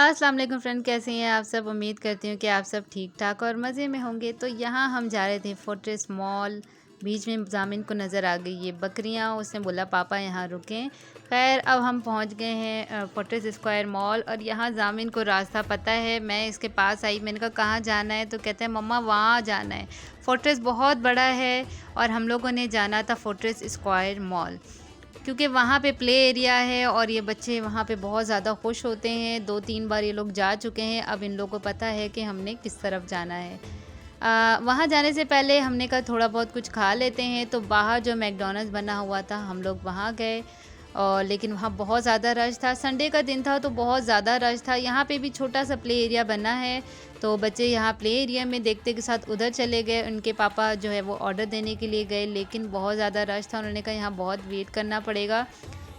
अस्सलाम वालेकुम फ्रेंड, कैसे हैं आप सब। उम्मीद करती हूँ कि आप सब ठीक ठाक और मज़े में होंगे। तो यहाँ हम जा रहे थे फोर्ट्रेस मॉल। बीच में जामिन को नज़र आ गई ये बकरियाँ, उसने बोला पापा यहाँ रुकें। खैर अब हम पहुँच गए हैं फोर्ट्रेस स्क्वायर मॉल और यहाँ जामिन को रास्ता पता है। मैं इसके पास आई, मैंने कहा कहाँ जाना है, तो कहते हैं मम्मा वहाँ जाना है। फोर्ट्रेस बहुत बड़ा है और हम लोगों ने जाना था फोर्ट्रेस स्क्वायर मॉल, क्योंकि वहाँ पे प्ले एरिया है और ये बच्चे वहाँ पे बहुत ज़्यादा खुश होते हैं। 2-3 बार ये लोग जा चुके हैं। अब इन लोगों को पता है कि हमने किस तरफ जाना है। वहाँ जाने से पहले हमने कहा थोड़ा बहुत कुछ खा लेते हैं, तो बाहर जो मैकडॉनल्ड्स बना हुआ था हम लोग वहाँ गए। और लेकिन वहाँ बहुत ज़्यादा रश था, संडे का दिन था तो बहुत ज़्यादा रश था। यहाँ पे भी छोटा सा प्ले एरिया बना है, तो बच्चे यहाँ प्ले एरिया में देखते के साथ उधर चले गए। उनके पापा जो है वो ऑर्डर देने के लिए गए, लेकिन बहुत ज़्यादा रश था। उन्होंने कहा यहाँ बहुत वेट करना पड़ेगा।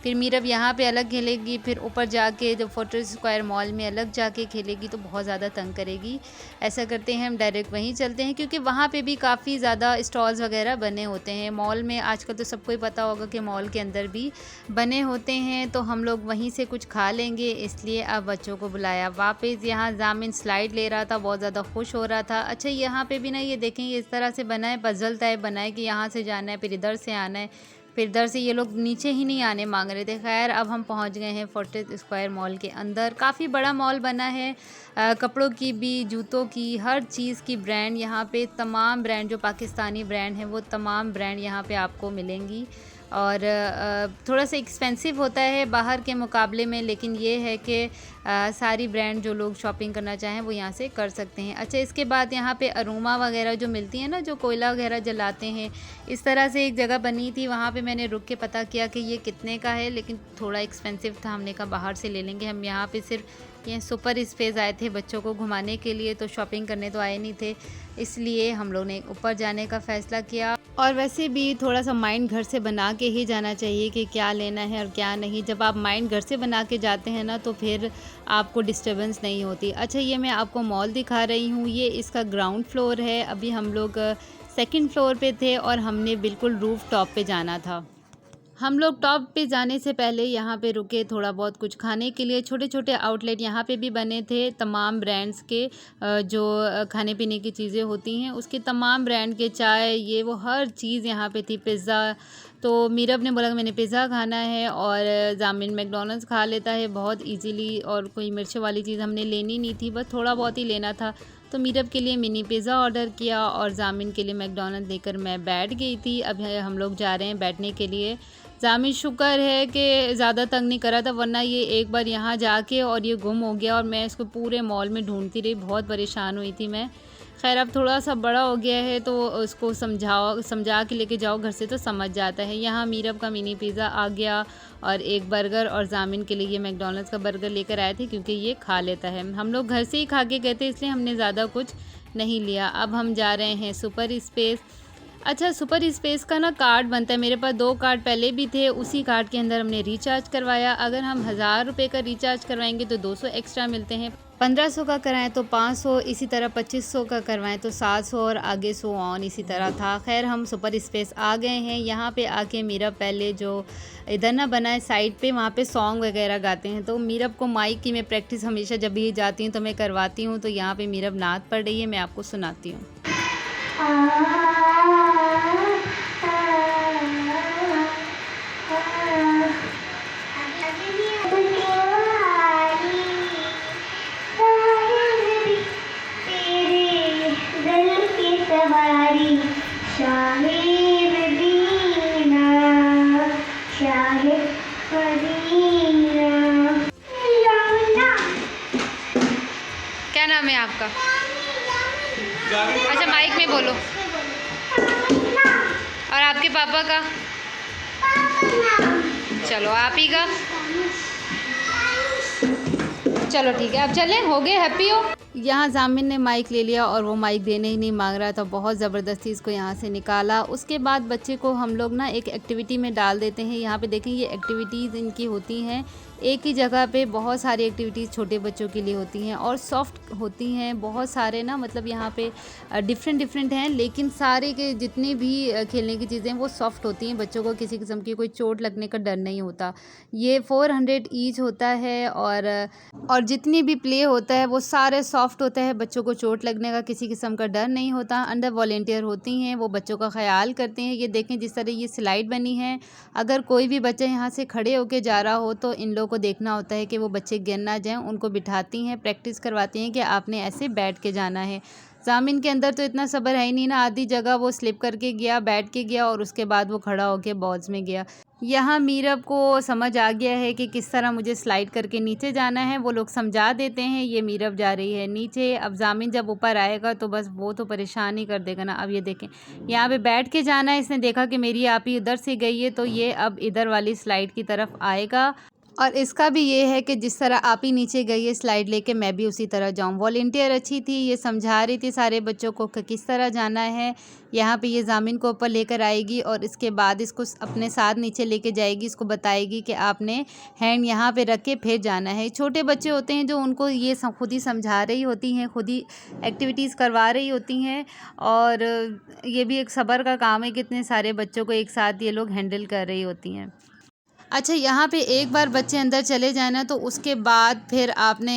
फिर मीरब यहाँ पे अलग खेलेगी, फिर ऊपर जाके जो फोर्ट्रेस स्क्वायर मॉल में अलग जाके खेलेगी, तो बहुत ज़्यादा तंग करेगी। ऐसा करते हैं हम डायरेक्ट वहीं चलते हैं, क्योंकि वहाँ पे भी काफ़ी ज़्यादा स्टॉल्स वगैरह बने होते हैं। मॉल में आजकल तो सबको ही पता होगा कि मॉल के अंदर भी बने होते हैं, तो हम लोग वहीं से कुछ खा लेंगे। इसलिए अब बच्चों को बुलाया वापस। यहाँ जामिन स्लाइड ले रहा था, बहुत ज़्यादा खुश हो रहा था। अच्छा यहाँ पे भी ना ये देखें, ये इस तरह से बना है, पजल टाइप बना है कि यहाँ से जाना है, फिर इधर से आना है, फिर इधर से। ये लोग नीचे ही नहीं आने मांग रहे थे। खैर अब हम पहुंच गए हैं फोर्ट्रेस स्क्वायर मॉल के अंदर। काफ़ी बड़ा मॉल बना है, कपड़ों की भी, जूतों की, हर चीज़ की ब्रांड यहाँ पे, तमाम ब्रांड जो पाकिस्तानी ब्रांड हैं वो तमाम ब्रांड यहाँ पे आपको मिलेंगी। और थोड़ा सा एक्सपेंसिव होता है बाहर के मुकाबले में, लेकिन ये है कि सारी ब्रांड जो लोग शॉपिंग करना चाहें वो यहाँ से कर सकते हैं। अच्छा इसके बाद यहाँ पे अरोमा वगैरह जो मिलती है ना, जो कोयला वगैरह जलाते हैं, इस तरह से एक जगह बनी थी। वहाँ पे मैंने रुक के पता किया कि ये कितने का है, लेकिन थोड़ा एक्सपेंसिव था। हमने कहा बाहर से ले लेंगे। हम यहाँ पे सिर्फ ये सुपर स्पेस आए थे बच्चों को घुमाने के लिए, तो शॉपिंग करने तो आए नहीं थे, इसलिए हम लोग ने ऊपर जाने का फ़ैसला किया। और वैसे भी थोड़ा सा माइंड घर से बना के ही जाना चाहिए कि क्या लेना है और क्या नहीं। जब आप माइंड घर से बना के जाते हैं ना, तो फिर आपको डिस्टर्बेंस नहीं होती। अच्छा ये मैं आपको मॉल दिखा रही हूँ, ये इसका ग्राउंड फ्लोर है। अभी हम लोग सेकंड फ्लोर पे थे और हमने बिल्कुल रूफ टॉप पे जाना था। हम लोग टॉप पे जाने से पहले यहाँ पे रुके थोड़ा बहुत कुछ खाने के लिए। छोटे छोटे आउटलेट यहाँ पे भी बने थे, तमाम ब्रांड्स के जो खाने पीने की चीज़ें होती हैं उसके तमाम ब्रांड के, चाय, ये वो हर चीज़ यहाँ पे थी। पिज़्ज़ा, तो मीरब ने बोला कि मैंने पिज़्ज़ा खाना है और जामिन मैकडॉनल्ड्स खा लेता है बहुत इजीली, और कोई मिर्च वाली चीज़ हमने लेनी नहीं थी, बस थोड़ा बहुत ही लेना था। तो मीरब के लिए मिनी पिज़्ज़ा ऑर्डर किया और जामिन के लिए मैकडॉनल्ड्स देकर मैं बैठ गई थी। अब हम लोग जा रहे हैं बैठने के लिए। जामिन शुक्र है कि ज़्यादा तंग नहीं करा था, वरना ये एक बार यहाँ जाके और ये गुम हो गया और मैं इसको पूरे मॉल में ढूंढती रही, बहुत परेशान हुई थी मैं। खैर अब थोड़ा सा बड़ा हो गया है तो उसको समझा के लेके जाओ घर से तो समझ जाता है। यहाँ मीरब का मिनी पिज़्ज़ा आ गया और एक बर्गर, और जामिन के लिए ये मैकडॉनल्ड्स का बर्गर लेकर आए थे क्योंकि ये खा लेता है। हम लोग घर से ही खा के गए थे, इसलिए हमने ज़्यादा कुछ नहीं लिया। अब हम जा रहे हैं सुपर स्पेस। अच्छा सुपर स्पेस का ना कार्ड बनता है, मेरे पास 2 कार्ड पहले भी थे, उसी कार्ड के अंदर हमने रिचार्ज करवाया। अगर हम 1000 रुपये का रिचार्ज करवाएंगे तो 200 एक्स्ट्रा मिलते हैं, 1500 का कराएं तो 500, इसी तरह 2500 का करवाएं तो 700 और आगे 100 ऑन इसी तरह था। खैर हम सुपर स्पेस आ गए हैं। यहाँ पे आके मीरब पहले जो इधर ना बना है साइड पे, वहाँ पे सॉन्ग वगैरह गाते हैं, तो मीरब को माइक की मैं प्रैक्टिस हमेशा जब भी जाती हूँ तो मैं करवाती हूँ। तो यहाँ पे मीरब नात पढ़ रही है, मैं आपको सुनाती हूँ। क्या नाम है आपका? अच्छा माइक में बोलो। और आपके पापा का? चलो आप ही का। चलो ठीक है, अब चलें, हो गए, हैप्पी हो? यहाँ जामिन ने माइक ले लिया और वो माइक देने ही नहीं मांग रहा था, बहुत ज़बरदस्ती इसको यहाँ से निकाला। उसके बाद बच्चे को हम लोग ना एक एक्टिविटी में डाल देते हैं। यहाँ पे देखें ये एक्टिविटीज़ इनकी होती हैं, एक ही जगह पे बहुत सारी एक्टिविटीज़ छोटे बच्चों के लिए होती हैं और सॉफ्ट होती हैं। बहुत सारे ना मतलब यहाँ पे डिफरेंट डिफरेंट हैं, लेकिन सारे के जितनी भी खेलने की चीज़ें वो सॉफ्ट होती हैं। बच्चों को किसी किस्म की कोई चोट लगने का डर नहीं होता। ये 400 ईच होता है और जितनी भी प्ले होता है वो सारे सॉफ्ट होता है। बच्चों को चोट लगने का किसी किस्म का डर नहीं होता। अंडर वॉलेंटियर होती हैं, वो बच्चों का ख्याल करते हैं। ये देखें जिस तरह ये स्लाइड बनी है, अगर कोई भी बच्चा यहाँ से खड़े होके जा रहा हो तो इन लोगों को देखना होता है कि वो बच्चे गिर ना जाएं। उनको बिठाती हैं, प्रैक्टिस करवाती हैं कि आपने ऐसे बैठ के जाना है। जामिन के अंदर तो इतना सब्र है ही नहीं ना, आधी जगह वो स्लिप करके गया, बैठ के गया और उसके बाद वो खड़ा होके बॉल्स में गया। यहाँ मीरब को समझ आ गया है कि किस तरह मुझे स्लाइड करके नीचे जाना है। वो लोग समझा देते हैं, ये मीरब जा रही है नीचे। अब जामिन जब ऊपर आएगा तो बस वो तो परेशान ही कर देगा ना। अब ये देखें यहाँ पे बैठ के जाना है, इसने देखा कि मेरी आप ही उधर से गई है तो ये अब इधर वाली स्लाइड की तरफ आएगा। और इसका भी ये है कि जिस तरह आप ही नीचे गई है स्लाइड लेके, मैं भी उसी तरह जाऊं। वॉलंटियर अच्छी थी, ये समझा रही थी सारे बच्चों को कि किस तरह जाना है। यहाँ पे ये जामिन को ऊपर लेकर आएगी और इसके बाद इसको अपने साथ नीचे लेके जाएगी। इसको बताएगी कि आपने हैंड यहाँ पे रख के फिर जाना है। छोटे बच्चे होते हैं जो उनको ये खुद ही समझा रही होती हैं, खुद ही एक्टिविटीज़ करवा रही होती हैं। और ये भी एक सब्र का काम है कि इतने सारे बच्चों को एक साथ ये लोग हैंडल कर रही होती हैं। अच्छा, यहाँ पे एक बार बच्चे अंदर चले जाए ना तो उसके बाद फिर आपने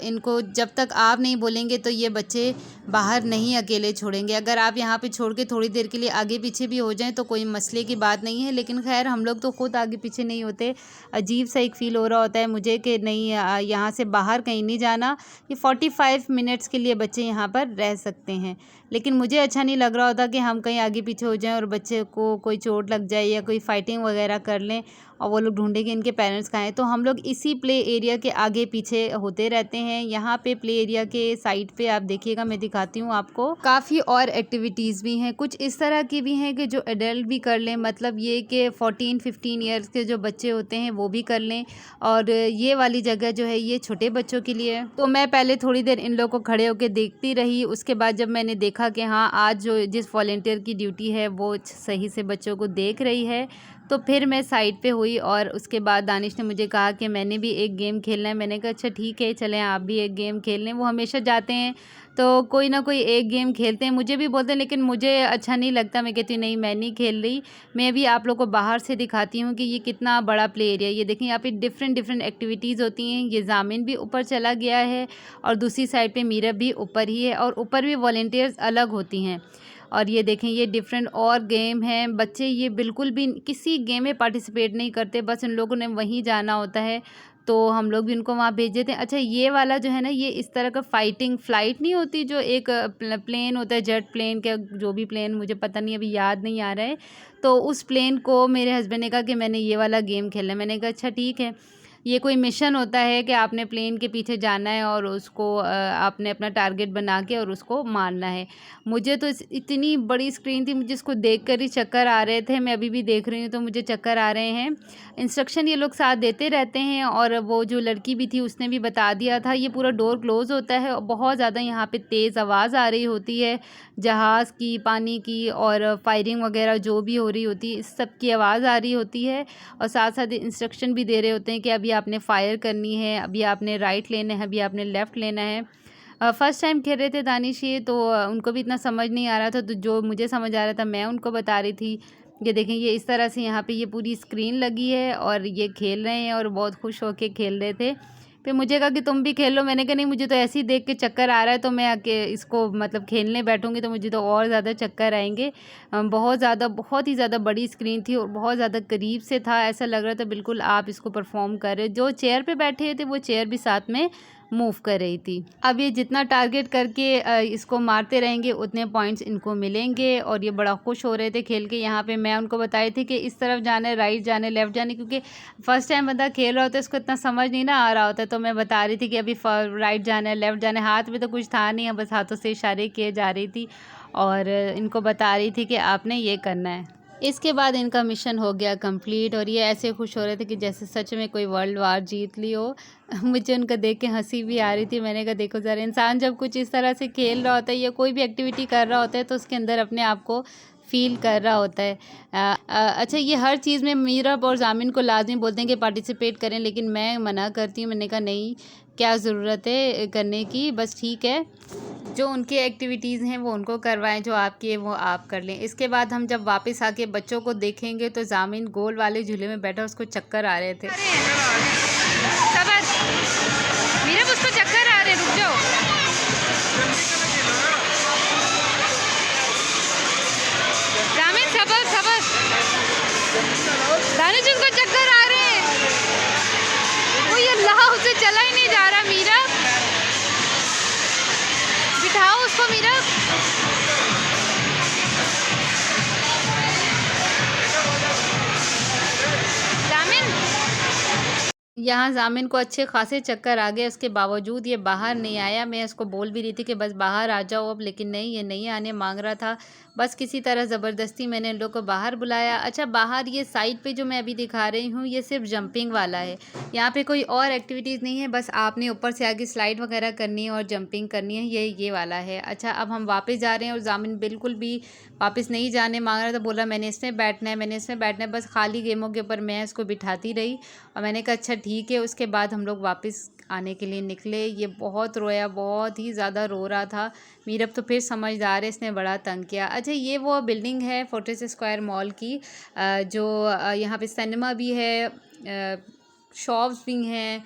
इनको जब तक आप नहीं बोलेंगे तो ये बच्चे बाहर नहीं अकेले छोड़ेंगे। अगर आप यहाँ पे छोड़ के थोड़ी देर के लिए आगे पीछे भी हो जाएं तो कोई मसले की बात नहीं है, लेकिन खैर हम लोग तो खुद आगे पीछे नहीं होते। अजीब सा एक फ़ील हो रहा होता है मुझे कि नहीं यहाँ से बाहर कहीं नहीं जाना। ये 45 मिनट्स के लिए बच्चे यहाँ पर रह सकते हैं, लेकिन मुझे अच्छा नहीं लग रहा होता कि हम कहीं आगे पीछे हो जाएं और बच्चे को कोई चोट लग जाए या कोई फाइटिंग वगैरह कर लें और वो लोग ढूंढें कि इनके पेरेंट्स कहाँ हैं। तो हम लोग इसी प्ले एरिया के आगे पीछे होते रहते हैं। यहाँ पे प्ले एरिया के साइड पे आप देखिएगा, मैं दिखाती हूँ आपको, काफ़ी और एक्टिविटीज़ भी हैं। कुछ इस तरह की भी हैं कि जो एडल्ट भी कर लें, मतलब ये कि 14-15 ईयर्स के जो बच्चे होते हैं वो भी कर लें। और ये वाली जगह जो है ये छोटे बच्चों के लिए है। तो मैं पहले थोड़ी देर इन लोगों को खड़े होकर देखती रही। उसके बाद जब मैंने देखा कि हाँ आज जो जिस वॉलंटियर की ड्यूटी है वो सही से बच्चों को देख रही है, तो फिर मैं साइड पे हुई। और उसके बाद दानिश ने मुझे कहा कि मैंने भी एक गेम खेलना है। मैंने कहा अच्छा ठीक है, चलें आप भी एक गेम खेल लें। वो हमेशा जाते हैं तो कोई ना कोई एक गेम खेलते हैं, मुझे भी बोलते हैं, लेकिन मुझे अच्छा नहीं लगता। मैं कहती हूँ नहीं, मैं नहीं खेल रही। मैं भी आप लोगों को बाहर से दिखाती हूँ कि ये कितना बड़ा प्ले एरिया है। ये देखें यहाँ पे डिफरेंट डिफरेंट एक्टिविटीज़ होती हैं। ये जामिन भी ऊपर चला गया है और दूसरी साइड पे मीरब भी ऊपर ही है, और ऊपर भी वॉलंटियर्स अलग होती हैं। और ये देखें ये डिफरेंट और गेम हैं। बच्चे ये बिल्कुल भी किसी गेम में पार्टिसिपेट नहीं करते, बस उन लोगों ने वहीं जाना होता है, तो हम लोग भी उनको वहाँ भेज देते हैं। अच्छा, ये वाला जो है ना, ये इस तरह का फाइटिंग फ्लाइट नहीं होती, जो एक प्लेन होता है, जेट प्लेन का जो भी प्लेन, मुझे पता नहीं अभी याद नहीं आ रहा है। तो उस प्लेन को मेरे हस्बैंड ने कहा कि मैंने ये वाला गेम खेलना है। मैंने कहा अच्छा ठीक है। ये कोई मिशन होता है कि आपने प्लेन के पीछे जाना है और उसको आपने अपना टारगेट बना के और उसको मारना है। मुझे तो इतनी बड़ी स्क्रीन थी, मुझे इसको देख कर ही चक्कर आ रहे थे। मैं अभी भी देख रही हूँ तो मुझे चक्कर आ रहे हैं। इंस्ट्रक्शन ये लोग साथ देते रहते हैं, और वो जो लड़की भी थी उसने भी बता दिया था। ये पूरा डोर क्लोज़ होता है और बहुत ज़्यादा यहाँ पे तेज़ आवाज़ आ रही होती है, जहाज़ की, पानी की, और फायरिंग वगैरह जो भी हो रही होती है, इस सब की आवाज़ आ रही होती है। और साथ साथ इंस्ट्रक्शन भी दे रहे होते हैं कि अभी आपने फ़ायर करनी है, अभी आपने राइट लेना है, अभी आपने लेफ़्ट लेना है। फ़र्स्ट टाइम खेल रहे थे दानिश ये, तो उनको भी इतना समझ नहीं आ रहा था, तो जो मुझे समझ आ रहा था मैं उनको बता रही थी। ये देखें ये इस तरह से यहाँ पे ये पूरी स्क्रीन लगी है और ये खेल रहे हैं और बहुत खुश होके खेल रहे थे। फिर मुझे कहा कि तुम भी खेल लो। मैंने कहा नहीं, मुझे तो ऐसे ही देख के चक्कर आ रहा है, तो मैं आके इसको मतलब खेलने बैठूंगी तो मुझे तो और ज़्यादा चक्कर आएंगे। बहुत ही ज़्यादा बड़ी स्क्रीन थी और बहुत ज़्यादा करीब से था, ऐसा लग रहा था बिल्कुल आप इसको परफॉर्म कर रहे हो। जो चेयर पे बैठे थे वो चेयर भी साथ में मूव कर रही थी। अब ये जितना टारगेट करके इसको मारते रहेंगे उतने पॉइंट्स इनको मिलेंगे, और ये बड़ा खुश हो रहे थे खेल के। यहाँ पे मैं उनको बताई थी कि इस तरफ जाना है, राइट जाना है, लेफ़्ट जाना है, क्योंकि फर्स्ट टाइम बंदा खेल रहा होता है, इसको इतना समझ नहीं ना आ रहा होता है। तो मैं बता रही थी कि अभी राइट जाना है, लेफ़्ट जाना है। हाथ में तो कुछ था नहीं, बस हाथों से इशारे किए जा रही थी और इनको बता रही थी कि आपने ये करना है। इसके बाद इनका मिशन हो गया कंप्लीट और ये ऐसे खुश हो रहे थे कि जैसे सच में कोई वर्ल्ड वार जीत ली हो। मुझे उनका देख के हंसी भी आ रही थी। मैंने कहा देखो ज़रा, इंसान जब कुछ इस तरह से खेल रहा होता है या कोई भी एक्टिविटी कर रहा होता है तो उसके अंदर अपने आप को फ़ील कर रहा होता है। अच्छा, ये हर चीज़ में मीरब और ज़ामिन को लाज़मी बोलते हैं कि पार्टिसिपेट करें, लेकिन मैं मना करती हूँ। मैंने कहा नहीं, क्या ज़रूरत है करने की, बस ठीक है जो उनकी एक्टिविटीज़ हैं वो उनको करवाएं, जो आपकी है वो आप कर लें। इसके बाद हम जब वापस आके बच्चों को देखेंगे तो ज़ामिन गोल वाले झूले में बैठा, उसको चक्कर आ रहे थे। मीरब उसको चक्कर आ रहे, रुक जाओ। ज़ामिन सबर सबर, दानिश उसको चक्कर आ रहे हैं। वो ये अल्लाह, उसे चला ही नहीं जा रहा। मीरब बिठाओ उसको, मीरब। यहाँ ज़ामिन को अच्छे खासे चक्कर आ गए, उसके बावजूद ये बाहर नहीं आया। मैं उसको बोल भी रही थी कि बस बाहर आ जाओ अब, लेकिन नहीं, ये नहीं आने मांग रहा था। बस किसी तरह ज़बरदस्ती मैंने इन लोग को बाहर बुलाया। अच्छा, बाहर ये साइड पे जो मैं अभी दिखा रही हूँ ये सिर्फ जंपिंग वाला है, यहाँ पे कोई और एक्टिविटीज़ नहीं है। बस आपने ऊपर से आगे स्लाइड वगैरह करनी है और जंपिंग करनी है, ये वाला है। अच्छा, अब हम वापस जा रहे हैं और ज़ामिन बिल्कुल भी वापस नहीं जाने मांग रहा था। बोला मैंने इसमें बैठना है, मैंने इसमें बैठना है। बस खाली गेमों के ऊपर मैं इसको बिठाती रही और मैंने कहा अच्छा ठीक है। उसके बाद हम लोग वापस आने के लिए निकले। ये बहुत रोया, बहुत ही ज़्यादा रो रहा था। मीरब तो फिर समझदार है, इसने बड़ा तंग किया। अच्छा, ये वो बिल्डिंग है फोर्टिस स्क्वायर मॉल की, जो यहाँ पे सिनेमा भी है, शॉप्स भी हैं,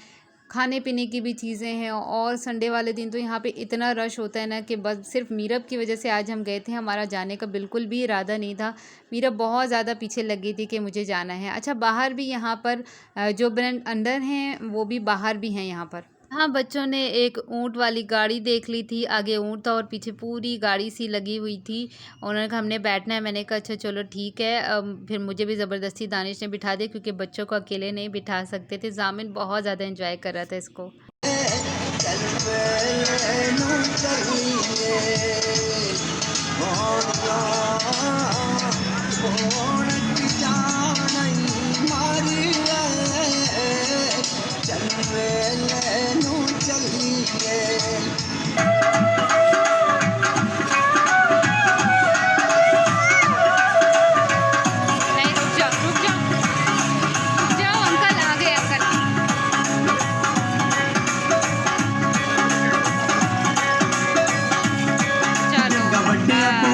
खाने पीने की भी चीज़ें हैं। और संडे वाले दिन तो यहाँ पे इतना रश होता है ना कि बस सिर्फ मीरब की वजह से आज हम गए थे, हमारा जाने का बिल्कुल भी इरादा नहीं था। मीरब बहुत ज़्यादा पीछे लगी थी कि मुझे जाना है। अच्छा, बाहर भी यहाँ पर जो ब्रांड अंदर हैं वो भी बाहर भी हैं यहाँ पर। हाँ, बच्चों ने एक ऊँट वाली गाड़ी देख ली थी। आगे ऊँट था और पीछे पूरी गाड़ी सी लगी हुई थी। उन्होंने कहा हमने बैठना है। मैंने कहा अच्छा चलो ठीक है। फिर मुझे भी ज़बरदस्ती दानिश ने बिठा दिया क्योंकि बच्चों को अकेले नहीं बिठा सकते थे। ज़ामिन बहुत ज़्यादा एंजॉय कर रहा था इसको।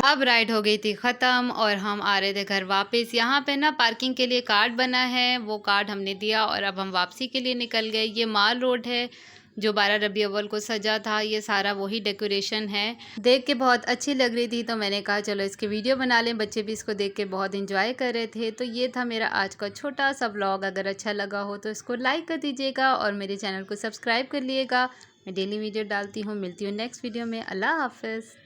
अब राइड हो गई थी ख़त्म और हम आ रहे थे घर वापस। यहाँ पे ना पार्किंग के लिए कार्ड बना है, वो कार्ड हमने दिया और अब हम वापसी के लिए निकल गए। ये माल रोड है जो 12 रबी अव्वल को सजा था, ये सारा वही डेकोरेशन है। देख के बहुत अच्छी लग रही थी तो मैंने कहा चलो इसके वीडियो बना लें। बच्चे भी इसको देख के बहुत इंजॉय कर रहे थे। तो ये था मेरा आज का छोटा सा व्लॉग। अगर अच्छा लगा हो तो इसको लाइक कर दीजिएगा और मेरे चैनल को सब्सक्राइब कर लिएगा। मैं डेली वीडियो डालती हूँ। मिलती हूँ नेक्स्ट वीडियो में। अल्लाह हाफ़िज़।